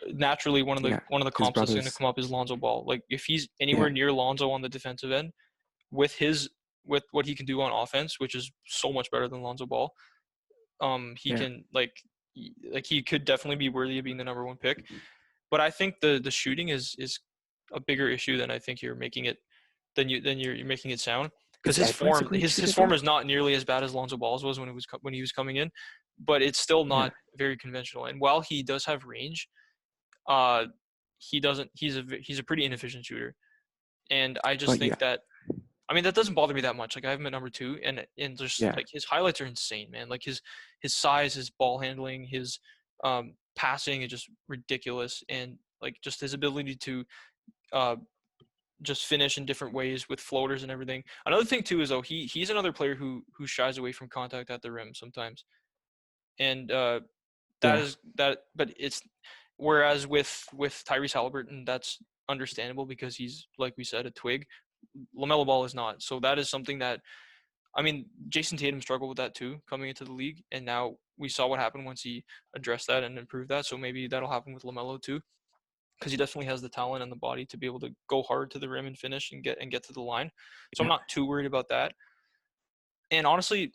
naturally one of the comps that's going to come up is Lonzo Ball. Like, if he's anywhere near Lonzo on the defensive end, with his with what he can do on offense, which is so much better than Lonzo Ball. He can he could definitely be worthy of being the number one pick. But I think the shooting is a bigger issue than I think you're making it you're making it sound. Because Is Edwards a great shooter his form though? is not nearly as bad as Lonzo Ball's was when he was coming in, but it's still Yeah, not very conventional. And while he does have range, uh, he doesn't. He's a pretty inefficient shooter. And I just but think yeah, that, I mean, that doesn't bother me that much. Like, I have him at number 2, and just yeah, like his highlights are insane, man. Like his size, his ball handling, his passing is just ridiculous, and like just his ability to uh, just finish in different ways with floaters and everything. Another thing too is, though, he's another player who shies away from contact at the rim sometimes, and that yeah, is that. But it's whereas with Tyrese Halliburton, that's understandable because he's, like we said, a twig. LaMelo Ball is not. So that is something that, I mean, Jason Tatum struggled with that too coming into the league, and now we saw what happened once he addressed that and improved that. So maybe that'll happen with LaMelo too, because he definitely has the talent and the body to be able to go hard to the rim and finish and get to the line. So I'm yeah, not too worried about that. And honestly,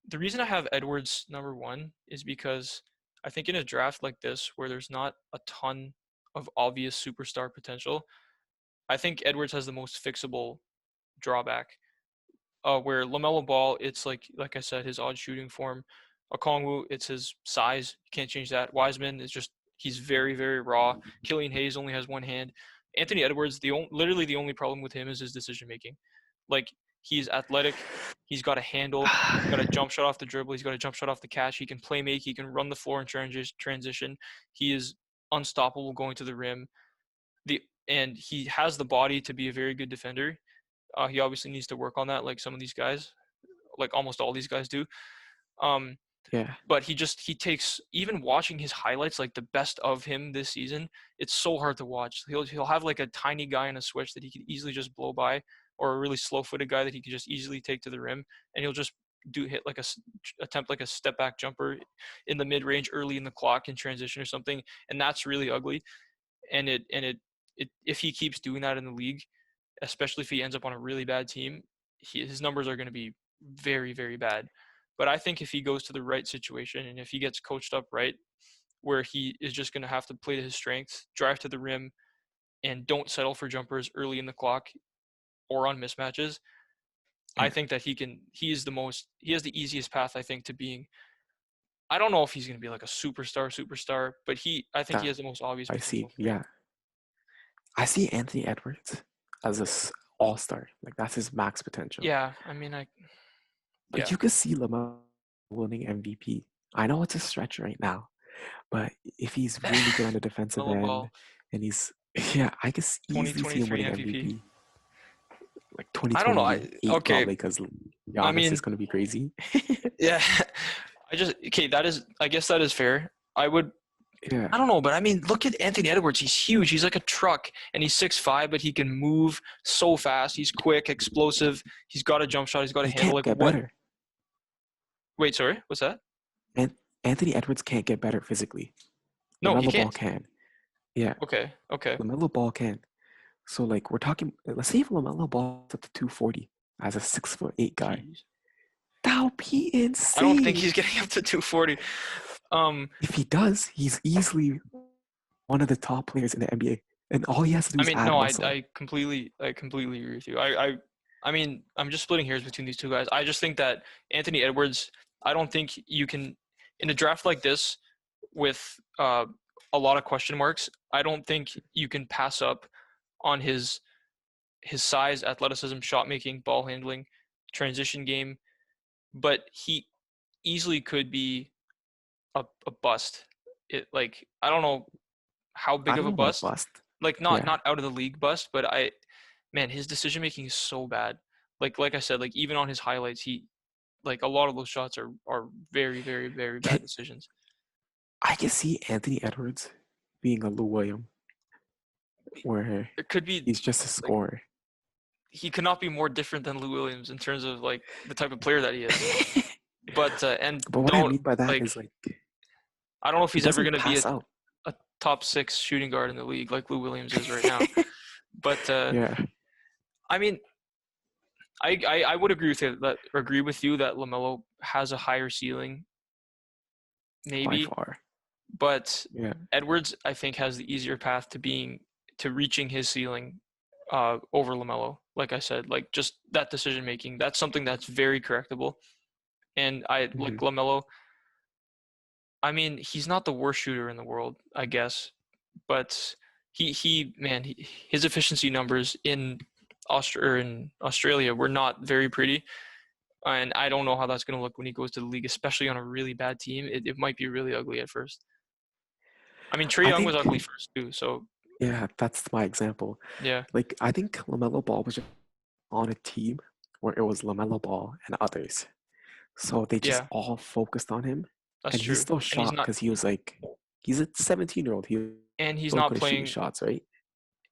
the reason I have Edwards number 1 is because I think in a draft like this where there's not a ton of obvious superstar potential, I think Edwards has the most fixable drawback. Where LaMelo Ball, it's like I said, his odd shooting form. Okongwu, it's his size. You can't change that. Wiseman is just, he's very, very raw. Killian Hayes only has one hand. Anthony Edwards, literally the only problem with him is his decision making. Like, he's athletic. He's got a handle. He's got a jump shot off the dribble. He's got a jump shot off the catch. He can play make. He can run the floor in transition. He is unstoppable going to the rim. And he has the body to be a very good defender. He obviously needs to work on that, like some of these guys, like almost all these guys do. Um, yeah, but he takes, even watching his highlights, like the best of him this season, it's so hard to watch. He'll have like a tiny guy in a switch that he could easily just blow by, or a really slow-footed guy that he could just easily take to the rim, and he'll just attempt like a step back jumper in the mid range early in the clock in transition or something, and that's really ugly. And if he keeps doing that in the league, especially if he ends up on a really bad team, his numbers are going to be very, very bad. But I think if he goes to the right situation and if he gets coached up right, where he is just going to have to play to his strengths, drive to the rim, and don't settle for jumpers early in the clock or on mismatches, I yeah. think that he has the easiest path, I think, to being, I don't know if he's going to be like a superstar, but I think he That has the most obvious I see. potential for being. Yeah, I see Anthony Edwards as all-star. Like that's his max potential. Yeah, I mean, Like yeah. you could see Lamelo winning MVP. I know it's a stretch right now, but if he's really good on the defensive Melo end, Ball, and he's yeah, I could easily see him 2023 winning MVP. MVP. Like I don't know. 2028 Okay. probably because I Giannis is mean, gonna be crazy. yeah. Okay. I guess that is fair. Yeah, I don't know, but I mean, look at Anthony Edwards. He's huge. He's like a truck, and he's 6'5", but he can move so fast. He's quick, explosive. He's got a jump shot. He's got a he handle. can't Like, get what? better. Wait, sorry. What's that? And Anthony Edwards can't get better physically. No, he Lamelo Ball can't. can. Yeah, Okay. Okay. Lamelo Ball can. So like we're talking, let's say if Lamelo Ball up to 240 as a 6'8" guy, Jeez. that would be I don't think insane. he's getting up to 240. Um, If he does, he's easily one of the top players in the NBA, and all he has to do I is mean, add no, muscle. I completely agree with you. I mean, I'm just splitting hairs between these two guys. I just think that Anthony Edwards, I don't think you can, in a draft like this with a lot of question marks, I don't think you can pass up on his size, athleticism, shot making, ball handling, transition game, but he easily could be a bust. I don't know how I big of don't a know about bust, bust. like Yeah, not out of the league bust, but man, his decision making is so bad. Like I said, like even on his highlights, like a lot of those shots are very, very, very bad decisions. I can see Anthony Edwards being a Lou Williams, where It could be he's just a like scorer. he could not be more different than Lou Williams in terms of like the type of player that he is. But and But what I don't mean by that like is like I don't know if he he's ever doesn't going to be pass out. a top 6 shooting guard in the league like Lou Williams is right now. But Yeah, I mean, I would agree with you that LaMelo has a higher ceiling, by maybe, far. but Yeah. Edwards I think has the easier path to reaching his ceiling over LaMelo. Like I said, like just that decision making, that's something that's very correctable. And I like Hmm. LaMelo. I mean, he's not the worst shooter in the world, I guess, but his efficiency numbers in Australia were not very pretty, and I don't know how that's going to look when he goes to the league, especially on a really bad team. It might be really ugly at first. I mean, Trae I Young was think, ugly first too, so yeah, that's my example. yeah, Like, I think LaMelo Ball was just on a team where it was LaMelo Ball and others. So they just yeah, all focused on him. that's And he true. still And shot because he was like, he's a 17-year-old. He was he's still not good at shooting playing, shots, right?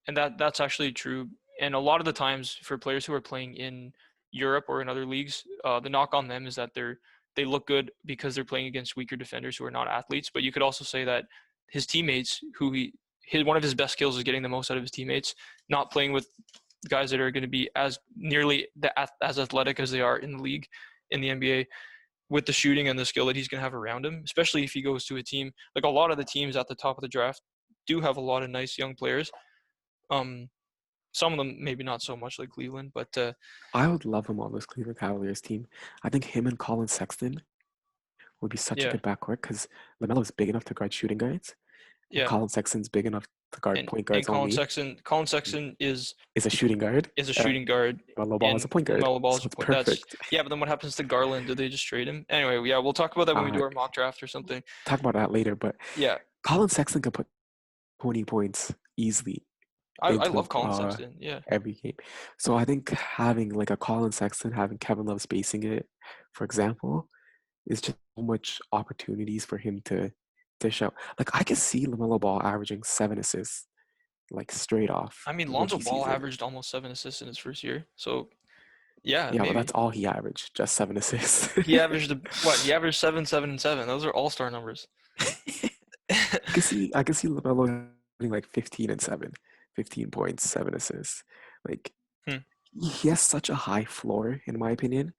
and that's actually true. And a lot of the times for players who are playing in Europe or in other leagues, the knock on them is that they look good because they're playing against weaker defenders who are not athletes. But you could also say that his teammates, one of his best skills is getting the most out of his teammates, not playing with guys that are going to be as as athletic as they are in the league, in the NBA, with the shooting and the skill that he's going to have around him, especially if he goes to a team like a lot of the teams at the top of the draft do have a lot of nice young players. Um, some of them maybe not so much like Cleveland, but I would love him on this Cleveland Cavaliers team. I think him and Colin Sexton would be such a yeah, good backcourt because LaMelo is big enough to guard shooting guards, and yeah. Colin Sexton's big enough to guard And point and guards only. Colin Sexton Is a shooting guard, is a and shooting guard, LaMelo Ball is a and point guard, LaMelo Ball so is a it's point. That's perfect. yeah. But then what happens to Garland? Do they just trade him? Anyway, yeah, we'll talk about that when we Uh, do our mock draft or something. talk about that later, but Yeah, Colin Sexton could put 20 points easily I into love Colin Sexton. Yeah, every game. So I think having like a Colin Sexton, having Kevin Love spacing it, for example, is just so much opportunities for him to show. Like I could see LaMelo Ball averaging 7 assists like straight off I mean Lonzo rookie Ball season. averaged almost 7 assists in his first year, so yeah, Yeah, but that's maybe all he averaged, just 7 assists. he averaged what? He averaged 7, 7, and 7. Those are all-star numbers. I could see LaMelo having like 15 and 7, 15 points, 7 assists. Like Hmm. he has such a high floor, in my opinion,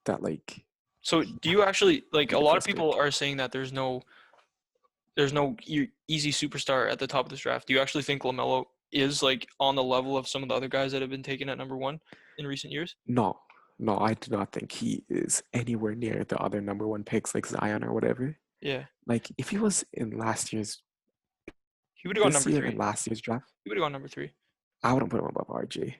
that like So do you actually like be a the lot of first people pick. are saying that there's no easy superstar at the top of this draft. Do you actually think LaMelo is like on the level of some of the other guys that have been taken at number one in recent years? No, no, I do not think he is anywhere near the other number one picks like Zion or whatever. Yeah, Like if he was in he would have gone this number year in three. last year's draft, He would have gone number three. I wouldn't put him above RJ. You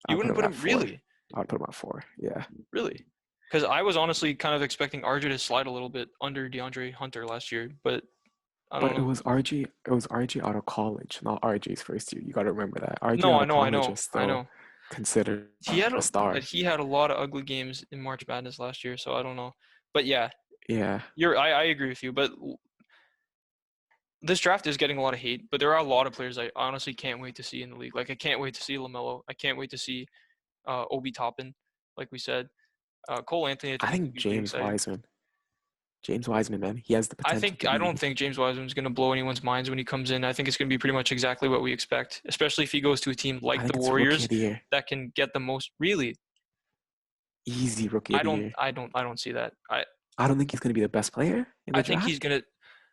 I'd put wouldn't him put at him four. really, I would put him at four. Yeah. really, because I was honestly kind of expecting RJ to slide a little bit under DeAndre Hunter last year, but I don't But it know. was RJ. It was RJ out of college, not RJ's first year. You got to remember that RJ No, out I of know, I college know, is I still know. considered a But star. he had a lot of ugly games in March Madness last year, so I don't know. But yeah, Yeah, I agree with you. But this draft is getting a lot of hate, but there are a lot of players I honestly can't wait to see in the league. Like I can't wait to see LaMelo. I can't wait to see Obi Toppin, like we said. Cole Anthony, I I think is going think to be pretty exciting. James Wiseman, man, he has the potential to I don't be. think James Wiseman's going to blow anyone's minds when he comes in. I think it's going to be pretty much exactly what we expect, especially if he goes to a team I like the think it's rookie Warriors of the year, that can get the most. Really, easy rookie of the year. I don't see that. I don't think he's going to be the best player in I the think he's draft. gonna.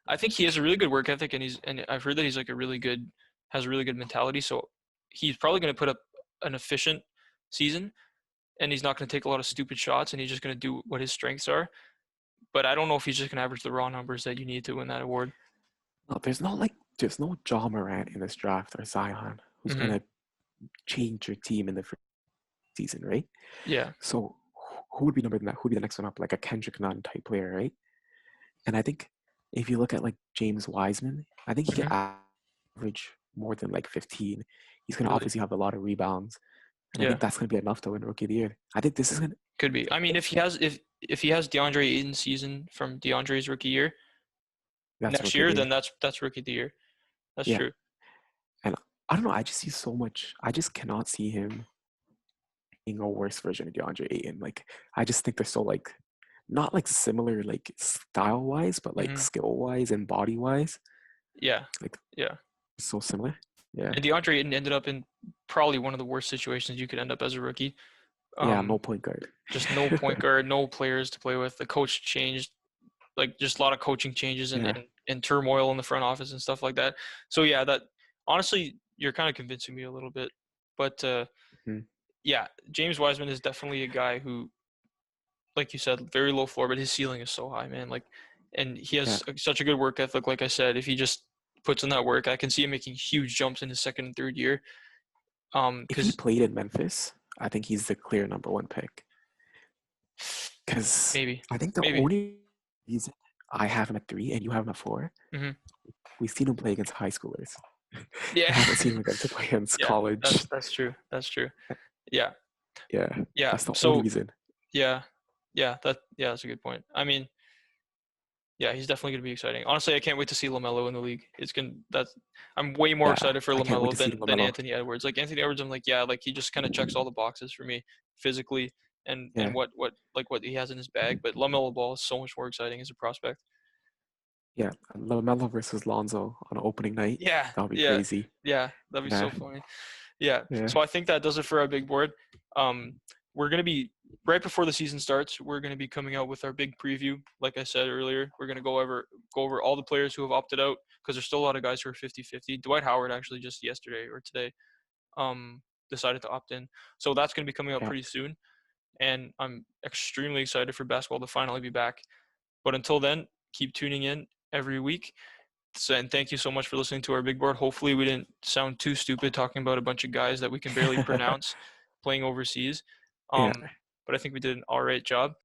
I think he has a really good work ethic, and I've heard that he's like has a really good mentality. So he's probably gonna put up an efficient season, and he's not gonna take a lot of stupid shots, and he's just gonna do what his strengths are. But I don't know if he's just gonna average the raw numbers that you need to win that award. No, there's no John Morant in this draft or Zion who's Hmm. going to change your team in the first season, right? Yeah. So who would be number that? Who would be the next one up? Like a Kendrick Nunn type player, right? And I think if you look at like James Wiseman, I think he could Hmm. average more than like 15. He's going to Really. obviously have a lot of rebounds, and I Yeah. think that's going to be enough to win Rookie of the Year. I think this is going to. Could be. I mean, if he has DeAndre in season from DeAndre's rookie year That's next Rookie of year, the then Year. that's rookie of the year. That's Yeah, true. and I don't know. I just see so much. I just cannot see him being a worse version of DeAndre Ayton. Like I just think they're so like not like similar like style wise, but like Hmm. skill wise and body wise, Yeah. like Yeah. so similar. Yeah. And DeAndre Ayton ended up in probably one of the worst situations you could end up as a rookie. Yeah, no point guard. Just no point guard, no players to play with. The coach changed, like just a lot of coaching changes and, Yeah. and turmoil in the front office and stuff like that. So yeah, that honestly, you're kind of convincing me a little bit. But Mhm. yeah, James Wiseman is definitely a guy who, like you said, very low floor, but his ceiling is so high, man. Like, and he Yeah. has such a good work ethic. Like I said, if he just puts in that work, I can see him making huge jumps in his second and third year. If he Because played in Memphis, I think he's the clear number one pick. Because maybe, I think the maybe, only reason I have him at 3 and you have him at 4, hmm we've seen him play against high schoolers. yeah, I haven't seen him against to play against yeah. college. That's true. That's true. Yeah, Yeah, yeah. that's the only So reason. yeah, that's a good point. I mean, yeah, he's definitely going to be exciting. Honestly, I can't wait to see LaMelo in the league. I'm way more Yeah, excited for I can't wait LaMelo to see than LaMelo. Anthony Edwards. Like Anthony Edwards, I'm like, yeah, like he just kind of checks all the boxes for me physically and Yeah, what he has in his bag. But LaMelo Ball is so much more exciting as a prospect. yeah. LaMelo versus Lonzo on opening night. Yeah, That'll be yeah, crazy. yeah. That'd be so Yeah, funny. Yeah. yeah, So I think that does it for our big board. We're gonna be right before the season starts. We're gonna be coming out with our big preview. Like I said earlier, we're gonna go over all the players who have opted out because there's still a lot of guys who are 50-50. Dwight Howard actually just yesterday or today decided to opt in. So that's gonna be coming out yeah, pretty soon, and I'm extremely excited for basketball to finally be back. But until then, keep tuning in every week. So, and thank you so much for listening to our big board. Hopefully, we didn't sound too stupid talking about a bunch of guys that we can barely pronounce playing overseas. yeah. But I think we did an all right job.